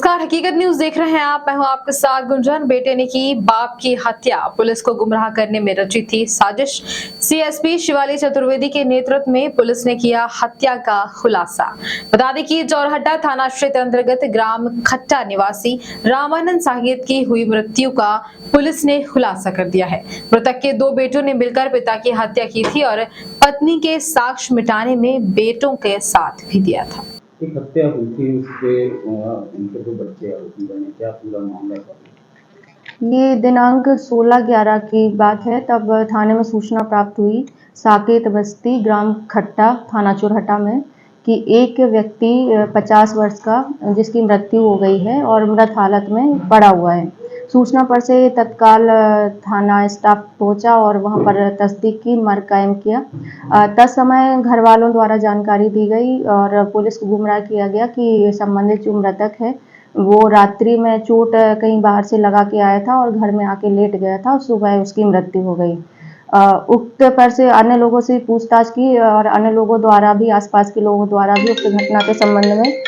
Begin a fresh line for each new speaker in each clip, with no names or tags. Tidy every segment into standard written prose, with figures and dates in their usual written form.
नमस्कार, हकीकत न्यूज देख रहे हैं आप। मैं हूं आपके साथ गुंजन। बेटे ने की बाप की हत्या, पुलिस को गुमराह करने में रची थी साजिश। सीएसपी शिवाली चतुर्वेदी के नेतृत्व में पुलिस ने किया हत्या का खुलासा। बता दें कि जोरहट्टा थाना क्षेत्र अंतर्गत ग्राम खट्टा निवासी रामानंद साहिद की हुई मृत्यु का पुलिस ने खुलासा कर दिया है। मृतक के दो बेटों ने मिलकर पिता की हत्या की थी और पत्नी के साक्ष्य मिटाने में बेटों के साथ भी दिया था।
एक हत्या हुई थी, उसके उनके दो बच्चे आरोपी बने, क्या पूरा मामला था?
ये दिनांक 16/11 की बात है। तब थाने में सूचना प्राप्त हुई साकेत बस्ती ग्राम खट्टा थाना चोरहट्टा में कि एक व्यक्ति 50 वर्ष का जिसकी मृत्यु हो गई है और मृत हालत में पड़ा हुआ है। सूचना पर से तत्काल थाना स्टाफ पहुंचा और वहां पर तस्दीक की, मर्ग कायम किया। तत्समय घर वालों द्वारा जानकारी दी गई और पुलिस को गुमराह किया गया कि संबंधित जो मृतक है वो रात्रि में चोट कहीं बाहर से लगा के आया था और घर में आके लेट गया था और सुबह उसकी मृत्यु हो गई। उक्त पर से अन्य लोगों से पूछताछ की और अन्य लोगों द्वारा भी, आसपास के लोगों द्वारा भी उक्त घटना के संबंध में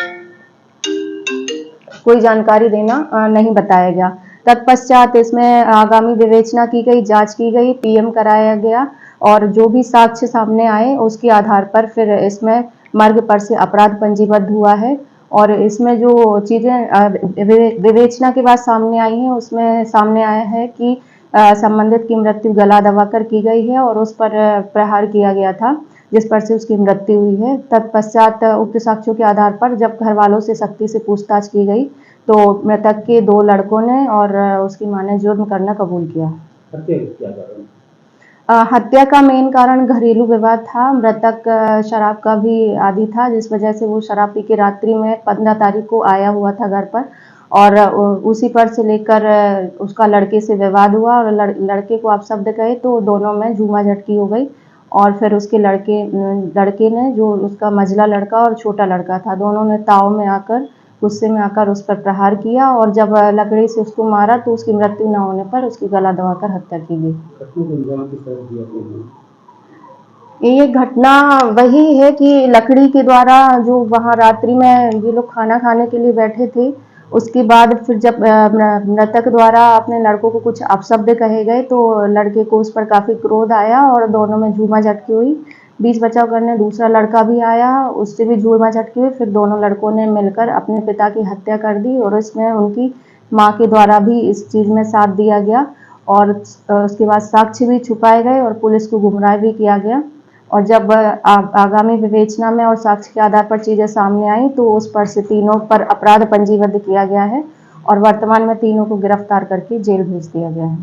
कोई जानकारी देना नहीं बताया गया। तत्पश्चात इसमें आगामी विवेचना की गई, जांच की गई, पीएम कराया गया और जो भी साक्ष्य सामने आए उसके आधार पर फिर इसमें मर्ग पर से अपराध पंजीबद्ध हुआ है। और इसमें जो चीज़ें विवेचना के बाद सामने आई हैं उसमें सामने आया है कि संबंधित की मृत्यु गला दबाकर की गई है और उस पर प्रहार किया गया था जिस पर से उसकी मृत्यु हुई है। तत्पश्चात उक्त साक्ष्यों के आधार पर जब घर वालों से सख्ती से पूछताछ की गई तो मृतक के दो लड़कों ने और उसकी मां ने जुर्म करना कबूल किया। हत्या का मेन कारण घरेलू विवाद था। मृतक शराब का भी आदी था जिस वजह से वो शराब पी के रात्रि में 15 तारीख को आया हुआ था घर पर और उसी पर से लेकर उसका लड़के से विवाद हुआ और लड़के को आप शब्द कहे तो दोनों में झूमा झटकी हो गई और फिर उसके लड़के ने, जो उसका मझला लड़का और छोटा लड़का था, दोनों ने ताव में आकर, गुस्से में आकर उस पर प्रहार किया और जब लकड़ी से उसको मारा तो उसकी मृत्यु न होने पर उसकी गला दबाकर हत्या की गई। ये घटना वही है कि लकड़ी के द्वारा, जो वहाँ रात्रि में ये लोग खाना खाने के लिए बैठे थे, उसके बाद फिर जब मृतक द्वारा अपने लड़कों को कुछ अपशब्द कहे गए तो लड़के को उस पर काफ़ी क्रोध आया और दोनों में झूमा झटकी हुई। बीच बचाव करने दूसरा लड़का भी आया, उससे भी झूमा झटकी हुई। फिर दोनों लड़कों ने मिलकर अपने पिता की हत्या कर दी और इसमें उनकी माँ के द्वारा भी इस चीज़ में साथ दिया गया और उसके बाद साक्ष्य भी छुपाए गए और पुलिस को गुमराह भी किया गया। और जब आगामी विवेचना में और साक्ष्य के आधार पर चीज़ें सामने आई तो उस पर से तीनों पर अपराध पंजीबद्ध किया गया है और वर्तमान में तीनों को गिरफ्तार करके जेल भेज दिया गया है।